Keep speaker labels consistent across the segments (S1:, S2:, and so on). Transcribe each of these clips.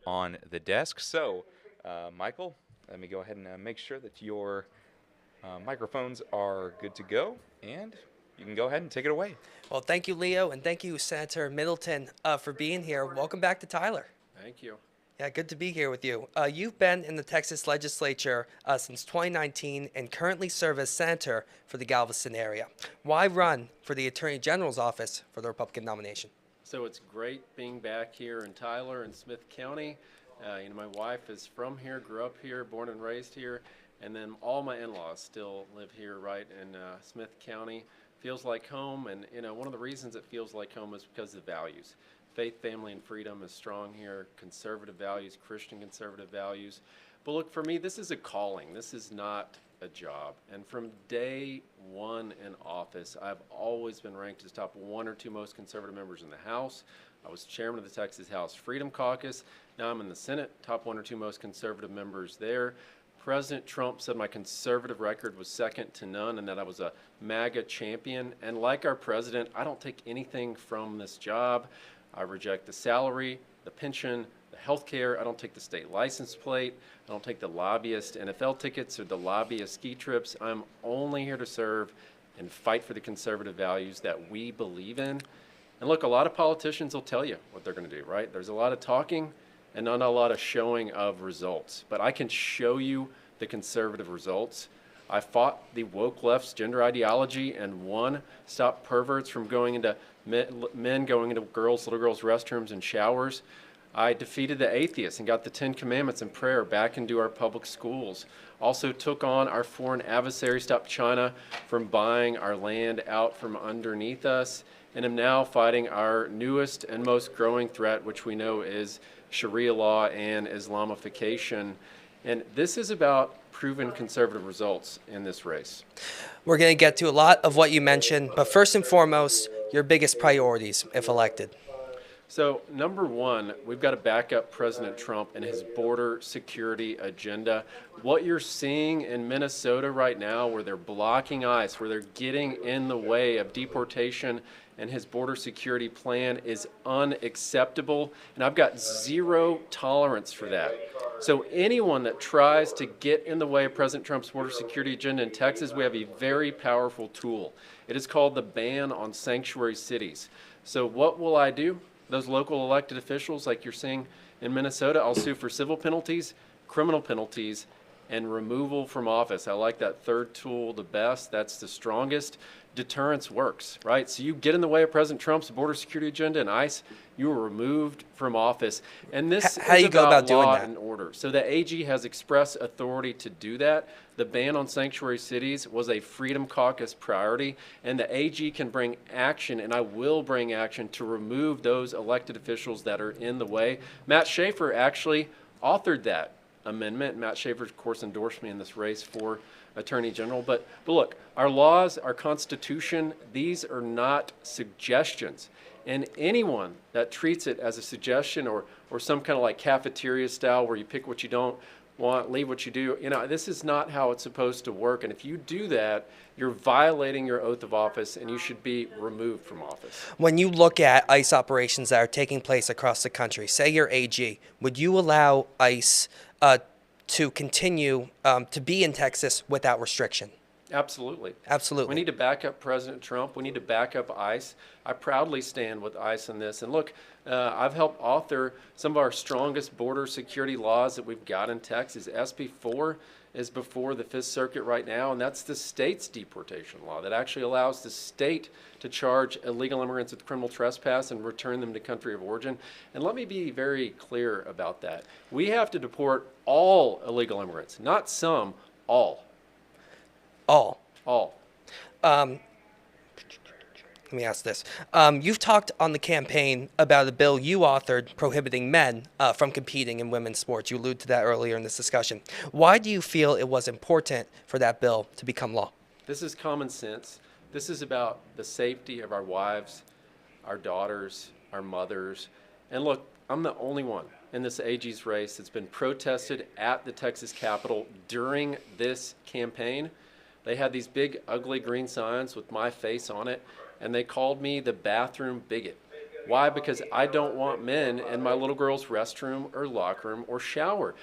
S1: on the desk. So, Michael, let me go ahead and make sure that your microphones are good to go, and you can go ahead and take it away.
S2: Well, thank you, Leo, and thank you, Senator Middleton, for being here. Welcome back to Tyler.
S3: Thank you.
S2: Yeah, good to be here with you. You've been in the Texas legislature since 2019 and currently serve as senator for the Galveston area. Why run for the Attorney General's office for the Republican nomination?
S3: So it's great being back here in Tyler and Smith County. My wife is from here, grew up here, born and raised here, and then all my in-laws still live here right in Smith County. Feels like home, and one of the reasons it feels like home is because of the values. Faith, family, and freedom is strong here. Conservative values, Christian conservative values. But look, for me, this is a calling. This is not a job. And from day one in office, I've always been ranked as top one or two most conservative members in the House. I was chairman of the Texas House Freedom Caucus. Now I'm in the Senate, top one or two most conservative members there. President Trump said my conservative record was second to none and that I was a MAGA champion. And like our president, I don't take anything from this job. I reject the salary, the pension, the health care. I don't take the state license plate. I don't take the lobbyist NFL tickets or the lobbyist ski trips. I'm only here to serve and fight for the conservative values that we believe in. And look, a lot of politicians will tell you what they're going to do, right? There's a lot of talking and not a lot of showing of results. But I can show you the conservative results. I fought the woke left's gender ideology and won, stopped perverts from going into men going into little girls' restrooms and showers. I defeated the atheists and got the Ten Commandments and prayer back into our public schools. Also took on our foreign adversaries, stopped China from buying our land out from underneath us, and am now fighting our newest and most growing threat, which we know is Sharia law and Islamification. And this is about proven conservative results in this race.
S2: We're going to get to a lot of what you mentioned, but first and foremost, your biggest priorities if elected.
S3: So, number one, we've got to back up President Trump and his border security agenda. What you're seeing in Minnesota right now, where they're blocking ICE, where they're getting in the way of deportation and his border security plan, is unacceptable. And I've got zero tolerance for that. So anyone that tries to get in the way of President Trump's border security agenda in Texas, we have a very powerful tool. It is called the ban on sanctuary cities. So what will I do? Those local elected officials, like you're seeing in Minnesota, I'll sue for civil penalties, criminal penalties, and removal from office. I like that third tool the best. That's the strongest. Deterrence works, right? So you get in the way of President Trump's border security agenda and ICE, you are removed from office. And this
S2: How do
S3: is
S2: you go about doing
S3: law
S2: that?
S3: and order. So the AG has express authority to do that. The ban on sanctuary cities was a Freedom Caucus priority, and the AG can bring action, and I will bring action to remove those elected officials that are in the way. Matt Schaefer actually authored that amendment. Matt Schaefer, of course, endorsed me in this race for Attorney General. But look, our laws, our Constitution, these are not suggestions. And anyone that treats it as a suggestion or some kind of like cafeteria style where you pick what you don't want, leave what you do, this is not how it's supposed to work. And if you do that, you're violating your oath of office and you should be removed from office.
S2: When you look at ICE operations that are taking place across the country, say you're AG, would you allow ICE to continue to be in Texas without restriction?
S3: Absolutely.
S2: Absolutely.
S3: We need to back up President Trump. We need to back up ICE. I proudly stand with ICE on this. And look, I've helped author some of our strongest border security laws that we've got in Texas. SB 4 is before the Fifth Circuit right now, and that's the state's deportation law that actually allows the state to charge illegal immigrants with criminal trespass and return them to country of origin. And let me be very clear about that. We have to deport all illegal immigrants, not some, all.
S2: All.
S3: All.
S2: Let me ask this. You've talked on the campaign about a bill you authored prohibiting men from competing in women's sports. You alluded to that earlier in this discussion. Why do you feel it was important for that bill to become law?
S3: This is common sense. This is about the safety of our wives, our daughters, our mothers. And look, I'm the only one in this AG's race that's been protested at the Texas Capitol during this campaign. They had these big, ugly green signs with my face on it, and they called me the bathroom bigot. Why? Because I don't want men in my little girl's restroom or locker room or shower.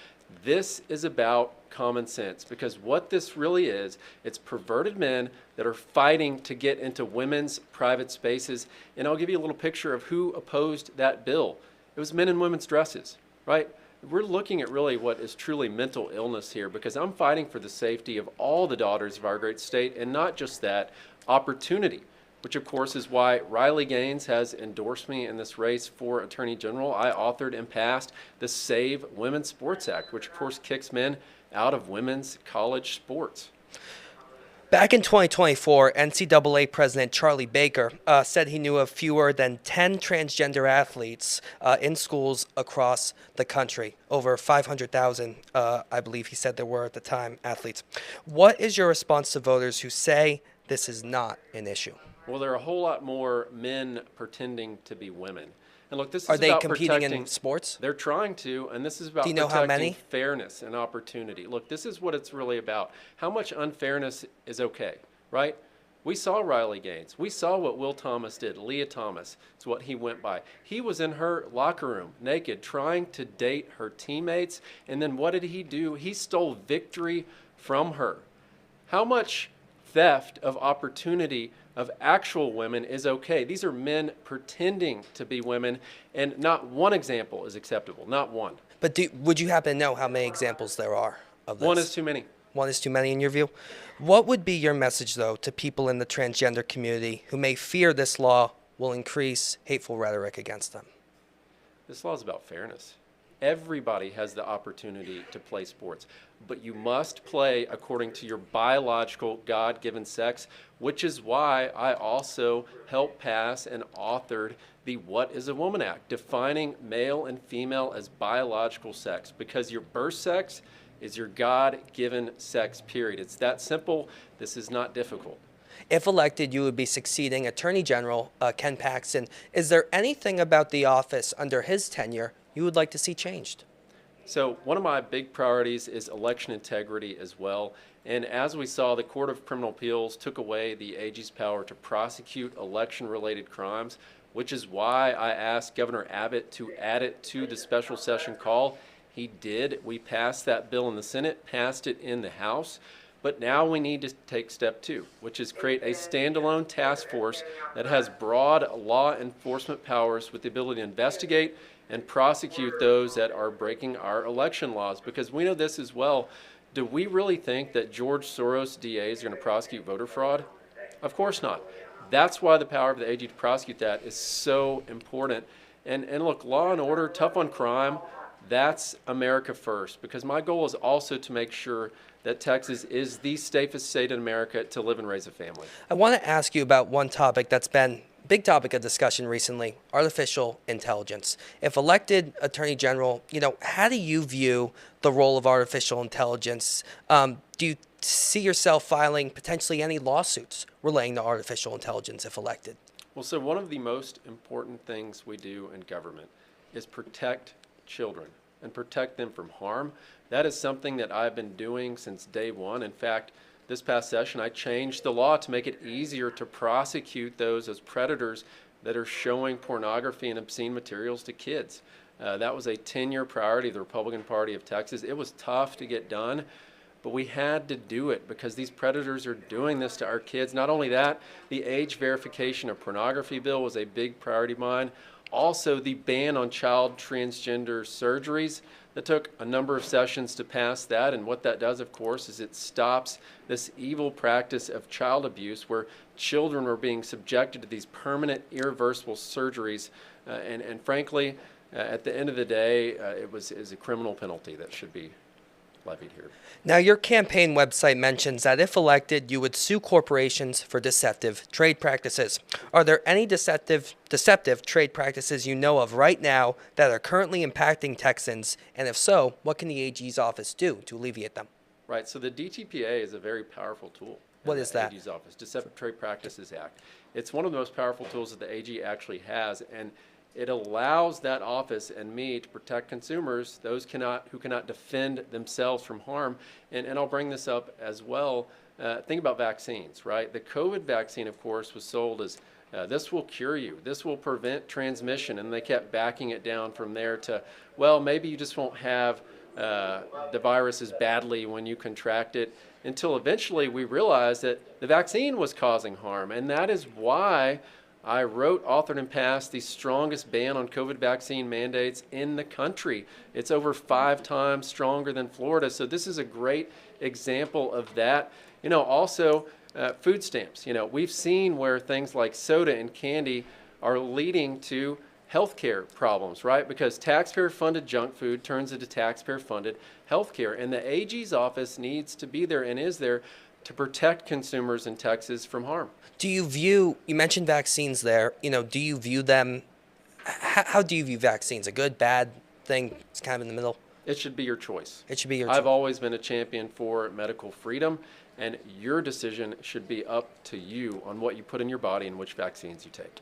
S3: This is about common sense, because what this really is, it's perverted men that are fighting to get into women's private spaces. And I'll give you a little picture of who opposed that bill. It was men in women's dresses, right? We're looking at really what is truly mental illness here, because I'm fighting for the safety of all the daughters of our great state, and not just that, opportunity, which of course is why Riley Gaines has endorsed me in this race for Attorney General. I authored and passed the Save Women's Sports Act, which of course kicks men out of women's college sports.
S2: Back in 2024, NCAA President Charlie Baker said he knew of fewer than 10 transgender athletes in schools across the country. Over 500,000, I believe he said there were at the time, athletes. What is your response to voters who say this is not an issue?
S3: Well, there are a whole lot more men pretending to be women. And look, this is
S2: Are they
S3: about
S2: competing
S3: protecting,
S2: in sports?
S3: They're trying to, and this is about
S2: Do you know how
S3: protecting
S2: many?
S3: fairness and opportunity. Look, this is what it's really about. How much unfairness is okay, right? We saw Riley Gaines. We saw what Will Thomas did. Leah Thomas is what he went by. He was in her locker room naked, trying to date her teammates. And then what did he do? He stole victory from her. How much theft of opportunity of actual women is okay? These are men pretending to be women, and not one example is acceptable, not one.
S2: But would you happen to know how many examples there are of this?
S3: One is too many.
S2: One is too many in your view? What would be your message, though, to people in the transgender community who may fear this law will increase hateful rhetoric against them?
S3: This law is about fairness. Everybody has the opportunity to play sports, but you must play according to your biological God-given sex, which is why I also helped pass and authored the What is a Woman Act, defining male and female as biological sex, because your birth sex is your God-given sex, period. It's that simple. This is not difficult.
S2: If elected, you would be succeeding Attorney General Ken Paxton. Is there anything about the office under his tenure you would like to see changed?
S3: So one of my big priorities is election integrity as well. And as we saw, the Court of Criminal Appeals took away the AG's power to prosecute election-related crimes, which is why I asked Governor Abbott to add it to the special session call. He did. We passed that bill in the Senate, passed it in the House. But now we need to take step two, which is create a standalone task force that has broad law enforcement powers with the ability to investigate and prosecute those that are breaking our election laws. Because we know this as well. Do we really think that George Soros DAs are going to prosecute voter fraud? Of course not. That's why the power of the AG to prosecute that is so important. And look, law and order, tough on crime, that's America first. Because my goal is also to make sure that Texas is the safest state in America to live and raise a family.
S2: I want to ask you about one topic that's been a big topic of discussion recently, artificial intelligence. If elected Attorney General, how do you view the role of artificial intelligence? Do you see yourself filing potentially any lawsuits relating to artificial intelligence if elected?
S3: Well, so one of the most important things we do in government is protect children and protect them from harm. That is something that I've been doing since day one. In fact, this past session, I changed the law to make it easier to prosecute those as predators that are showing pornography and obscene materials to kids. That was a 10-year priority of the Republican Party of Texas. It was tough to get done, but we had to do it because these predators are doing this to our kids. Not only that, the age verification of pornography bill was a big priority of mine. Also, the ban on child transgender surgeries. That took a number of sessions to pass that, and what that does, of course, is it stops this evil practice of child abuse where children are being subjected to these permanent, irreversible surgeries, and frankly, at the end of the day, it is a criminal penalty that should be levied here.
S2: Now, your campaign website mentions that if elected, you would sue corporations for deceptive trade practices. Are there any deceptive trade practices you know of right now that are currently impacting Texans? And if so, what can the AG's office do to alleviate them?
S3: Right, so the DTPA is a very powerful tool.
S2: What is that?
S3: The AG's office, Deceptive Trade Practices Act. It's one of the most powerful tools that the AG actually has, and it allows that office and me to protect consumers, those who cannot defend themselves from harm. And I'll bring this up as well. Think about vaccines, right? The COVID vaccine, of course, was sold as This will cure you. This will prevent transmission. And they kept backing it down from there to, well, maybe you just won't have the virus as badly when you contract it, until eventually we realized that the vaccine was causing harm. And that is why I wrote, authored, and passed the strongest ban on COVID vaccine mandates in the country. It's over 5 times stronger than Florida. So this is a great example of that. Also, food stamps. We've seen where things like soda and candy are leading to healthcare problems, right? Because taxpayer-funded junk food turns into taxpayer-funded healthcare. And the AG's office needs to be there and is there to protect consumers in Texas from harm.
S2: Do you view, you mentioned vaccines there, do you view them, how do you view vaccines? A good, bad thing? It's kind of in the middle?
S3: It should be your choice.
S2: It should be your
S3: I've
S2: choice.
S3: always been a champion for medical freedom, and your decision should be up to you on what you put in your body and which vaccines you take.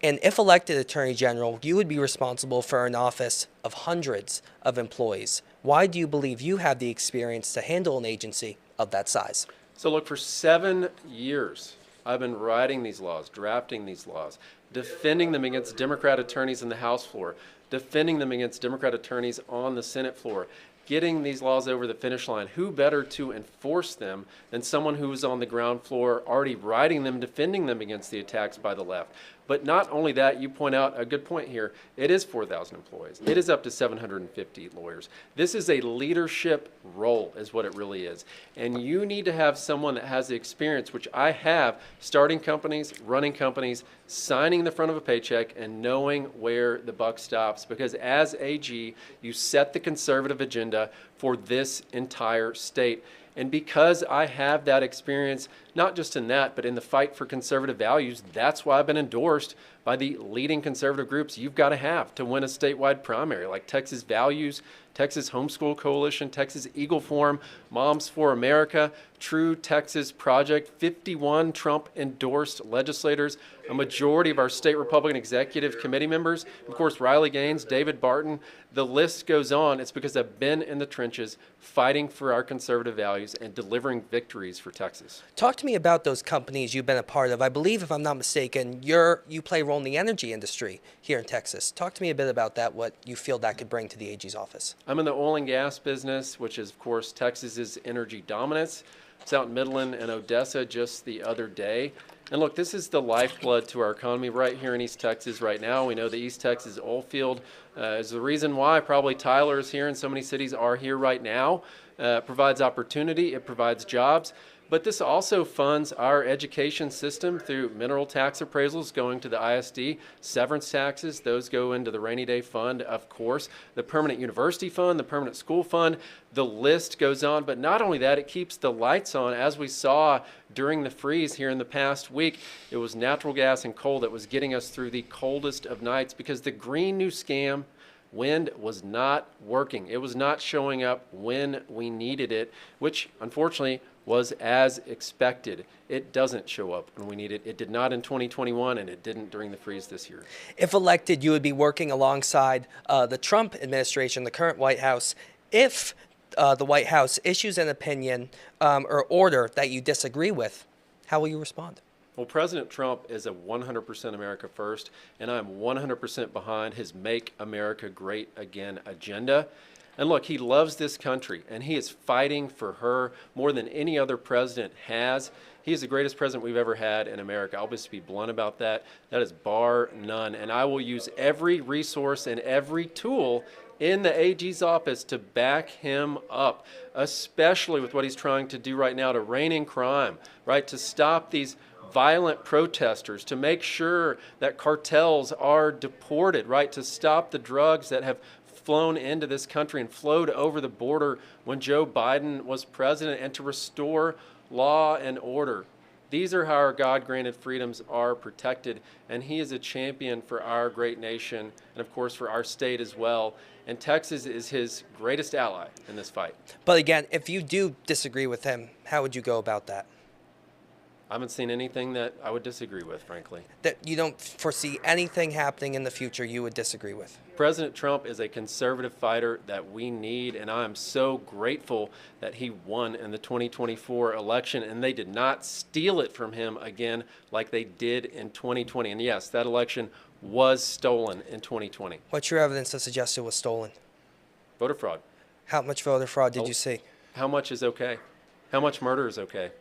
S2: And if elected Attorney General, you would be responsible for an office of hundreds of employees. Why do you believe you have the experience to handle an agency of that size?
S3: So look, for 7 years, I've been writing these laws, drafting these laws, defending them against Democrat attorneys in the House floor, defending them against Democrat attorneys on the Senate floor, getting these laws over the finish line. Who better to enforce them than someone who was on the ground floor already writing them, defending them against the attacks by the left? But not only that, you point out a good point here. It is 4,000 employees. It is up to 750 lawyers. This is a leadership role is what it really is. And you need to have someone that has the experience, which I have, starting companies, running companies, signing the front of a paycheck, and knowing where the buck stops. Because as AG, you set the conservative agenda for this entire state. And because I have that experience, not just in that, but in the fight for conservative values, that's why I've been endorsed by the leading conservative groups you've got to have to win a statewide primary, like Texas Values, Texas Homeschool Coalition, Texas Eagle Forum, Moms for America, True Texas Project, 51 Trump-endorsed legislators, a majority of our state Republican executive committee members, of course, Riley Gaines, David Barton, the list goes on. It's because I've been in the trenches fighting for our conservative values and delivering victories for Texas.
S2: Talk to me about those companies you've been a part of. I believe, if I'm not mistaken, you play a role in the energy industry here in Texas. Talk to me a bit about that, what you feel that could bring to the AG's office.
S3: I'm in the oil and gas business, which is, of course, Texas's energy dominance. I was out in Midland and Odessa just the other day. And look, this is the lifeblood to our economy right here in East Texas right now. We know the East Texas oil field is the reason why probably Tyler is here and so many cities are here right now. It provides opportunity, it provides jobs. But this also funds our education system through mineral tax appraisals going to the ISD, severance taxes, those go into the rainy day fund, of course, the permanent university fund, the permanent school fund, the list goes on. But not only that, it keeps the lights on. As we saw during the freeze here in the past week, it was natural gas and coal that was getting us through the coldest of nights because the green new scam wind was not working. It was not showing up when we needed it, which unfortunately was as expected. It doesn't show up when we need it. It did not in 2021, and it didn't during the freeze this year.
S2: If elected, you would be working alongside the Trump administration, the current White House. If the White House issues an opinion or order that you disagree with, how will you respond?
S3: Well, President Trump is a 100% America first, and I'm 100% behind his Make America Great Again agenda. And look, he loves this country, and he is fighting for her more than any other president has. He is the greatest president we've ever had in America. I'll just be blunt about that. That is bar none. And I will use every resource and every tool in the AG's office to back him up, especially with what he's trying to do right now to rein in crime, right, to stop these violent protesters, to make sure that cartels are deported, right, to stop the drugs that have flown into this country and flowed over the border when Joe Biden was president, and to restore law and order. These are how our God-granted freedoms are protected, and he is a champion for our great nation and, of course, for our state as well. And Texas is his greatest ally in this fight.
S2: But again, if you do disagree with him, how would you go about that?
S3: I haven't seen anything that I would disagree with, frankly.
S2: That you don't foresee anything happening in the future you would disagree with?
S3: President Trump is a conservative fighter that we need, and I am so grateful that he won in the 2024 election, and they did not steal it from him again like they did in 2020. And yes, that election was stolen in 2020.
S2: What's your evidence to suggest it was stolen?
S3: Voter fraud.
S2: How much voter fraud did you see?
S3: How much is okay? How much murder is okay?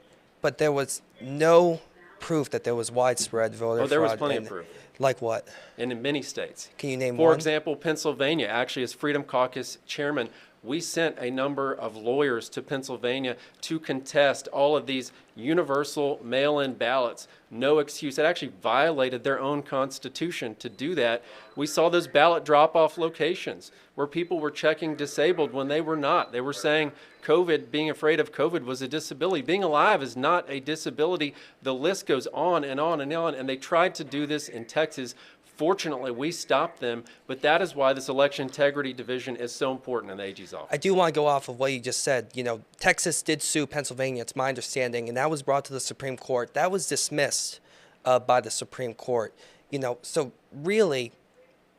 S2: But there was no proof that there was widespread voter fraud.
S3: Oh, there was plenty of proof.
S2: Like what?
S3: And in many states.
S2: Can you name
S3: For
S2: one?
S3: example, Pennsylvania, actually, as Freedom Caucus chairman, we sent a number of lawyers to Pennsylvania to contest all of these universal mail-in ballots. No excuse. It actually violated their own constitution to do that. We saw those ballot drop-off locations where people were checking disabled when they were not. They were saying COVID, being afraid of COVID was a disability. Being alive is not a disability. The list goes on and on and on. And they tried to do this in Texas. Fortunately, we stopped them, but that is why this election integrity division is so important in the AG's office.
S2: I do want to go off of what you just said. You know, Texas did sue Pennsylvania, it's my understanding, and that was brought to the Supreme Court. That was dismissed by the Supreme Court. You know, so really,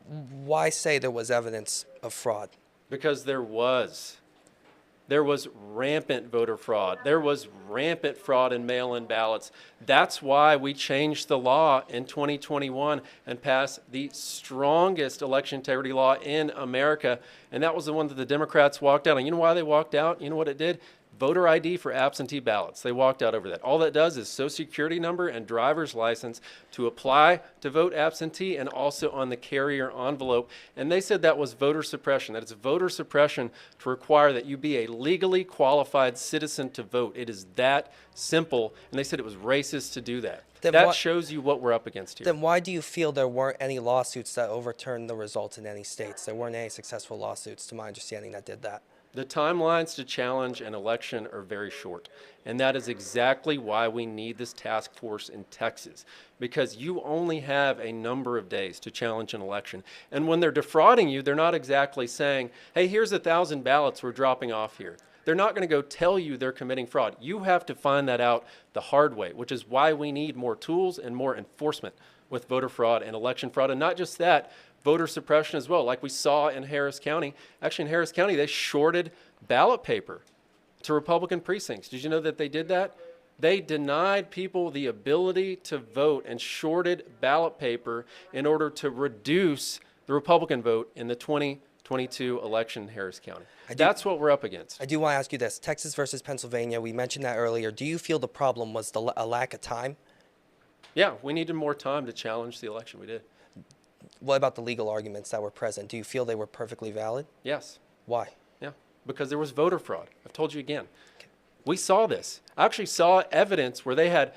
S2: why say there was evidence of fraud?
S3: Because there was. There was rampant voter fraud. There was rampant fraud in mail-in ballots. That's why we changed the law in 2021 and passed the strongest election integrity law in America. And that was the one that the Democrats walked out. And you know why they walked out? You know what it did? Voter ID for absentee ballots. They walked out over that. All that does is Social Security number and driver's license to apply to vote absentee and also on the carrier envelope. And they said that was voter suppression. That it's voter suppression to require that you be a legally qualified citizen to vote. It is that simple. And they said it was racist to do that. That shows you what we're up against here.
S2: Then why do you feel there weren't any lawsuits that overturned the results in any states? There weren't any successful lawsuits, to my understanding, that did that.
S3: The timelines to challenge an election are very short, and that is exactly why we need this task force in Texas, because you only have a number of days to challenge an election. And when they're defrauding you, they're not exactly saying, hey, here's 1,000 ballots we're dropping off here. They're not going to go tell you they're committing fraud. You have to find that out the hard way, which is why we need more tools and more enforcement with voter fraud and election fraud. And not just that, voter suppression as well, like we saw in Harris County. Actually, in Harris County, they shorted ballot paper to Republican precincts. Did you know that they did that? They denied people the ability to vote and shorted ballot paper in order to reduce the Republican vote in the 2022 election in Harris County. That's what we're up against.
S2: I do want to ask you this. Texas versus Pennsylvania, we mentioned that earlier. Do you feel the problem was a lack of time?
S3: Yeah, we needed more time to challenge the election. We did.
S2: What about the legal arguments that were present? Do you feel they were perfectly valid?
S3: Yes.
S2: Why?
S3: Yeah, because there was voter fraud. I've told you again. Okay. We saw this. I actually saw evidence where they had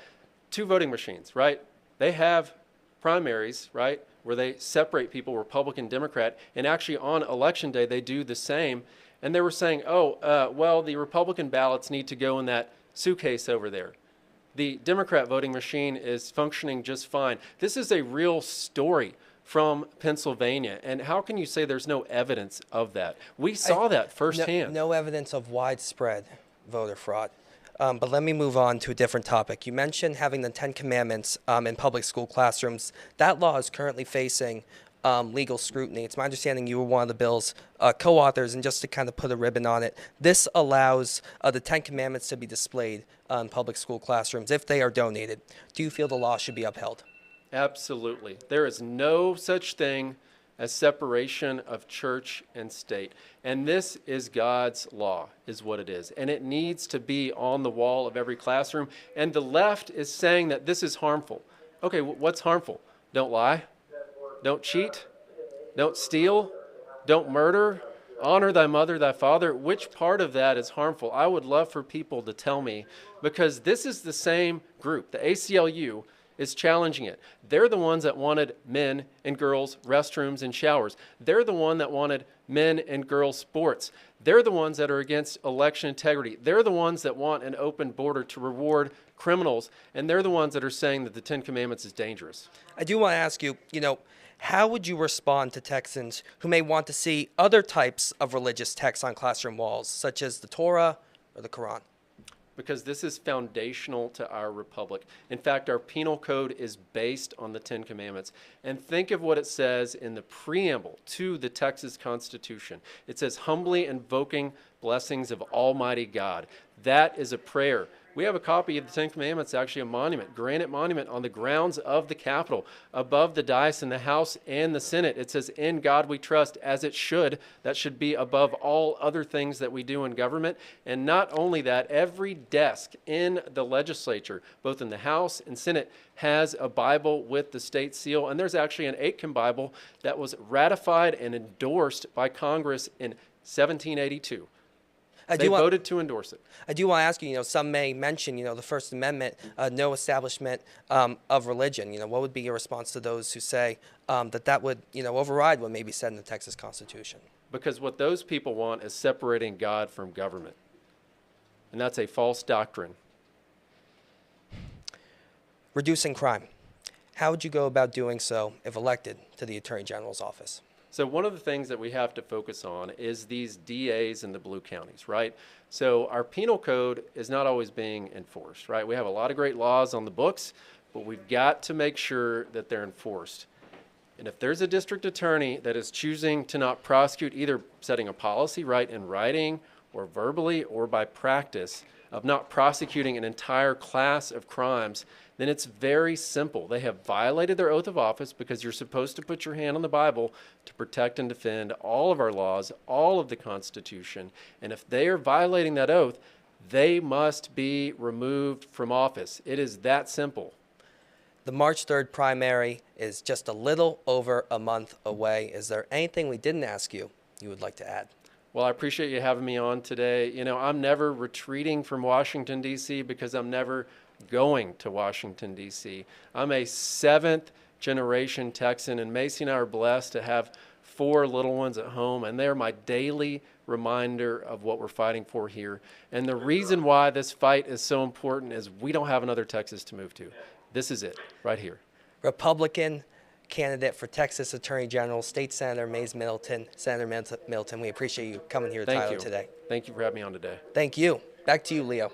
S3: 2 voting machines, right? They have primaries, right, where they separate people, Republican, Democrat, and actually on election day they do the same. And they were saying, well, the Republican ballots need to go in that suitcase over there. The Democrat voting machine is functioning just fine. This is a real story from Pennsylvania. And how can you say there's no evidence of that? We saw that firsthand.
S2: No evidence of widespread voter fraud. But let me move on to a different topic. You mentioned having the 10 Commandments in public school classrooms. That law is currently facing legal scrutiny. It's my understanding you were one of the bill's co-authors, and just to kind of put a ribbon on it, this allows the 10 Commandments to be displayed in public school classrooms if they are donated. Do you feel the law should be upheld?
S3: Absolutely. There is no such thing as separation of church and state. And this is God's law, is what it is. And it needs to be on the wall of every classroom. And the left is saying that this is harmful. Okay, what's harmful? Don't lie. Don't cheat. Don't steal. Don't murder. Honor thy mother, thy father. Which part of that is harmful? I would love for people to tell me, because this is the same group. The ACLU is challenging it. They're the ones that wanted men and girls restrooms and showers. They're the one that wanted men and girls sports. They're the ones that are against election integrity. They're the ones that want an open border to reward criminals. And they're the ones that are saying that the 10 Commandments is dangerous.
S2: I do want to ask you, how would you respond to Texans who may want to see other types of religious texts on classroom walls, such as the Torah or the Quran?
S3: because this is foundational to our republic. In fact, our penal code is based on the Ten Commandments. And think of what it says in the preamble to the Texas Constitution. It says, humbly invoking blessings of Almighty God. That is a prayer. We have a copy of the Ten Commandments, actually a monument, granite monument on the grounds of the Capitol, above the dais in the House and the Senate. It says, in God we trust, as it should. That should be above all other things that we do in government. And not only that, every desk in the legislature, both in the House and Senate, has a Bible with the state seal. And there's actually an Aitken Bible that was ratified and endorsed by Congress in 1782. They voted to endorse it.
S2: I do want to ask you, some may mention, the First Amendment, no establishment of religion. What would be your response to those who say that would, override what may be said in the Texas Constitution?
S3: Because what those people want is separating God from government. And that's a false doctrine.
S2: Reducing crime. How would you go about doing so if elected to the Attorney General's office?
S3: So one of the things that we have to focus on is these DAs in the blue counties, right? So our penal code is not always being enforced, right? We have a lot of great laws on the books, but we've got to make sure that they're enforced. And if there's a district attorney that is choosing to not prosecute, either setting a policy, right, in writing or verbally or by practice of not prosecuting an entire class of crimes, then it's very simple. They have violated their oath of office, because you're supposed to put your hand on the Bible to protect and defend all of our laws, all of the Constitution. And if they are violating that oath, they must be removed from office. It is that simple.
S2: The March 3rd primary is just a little over a month away. Is there anything we didn't ask you would like to add?
S3: Well, I appreciate you having me on today. I'm never retreating from Washington, D.C., because I'm never going to Washington, D.C. I'm a 7th generation Texan, and Macy and I are blessed to have 4 little ones at home, and they're my daily reminder of what we're fighting for here. And the reason why this fight is so important is we don't have another Texas to move to. This is it, right here.
S2: Republican candidate for Texas Attorney General, State Senator Mays Middleton. Senator Middleton, we appreciate you coming here to Tyler today.
S3: Thank you for having me on today.
S2: Thank you. Back to you, Leo.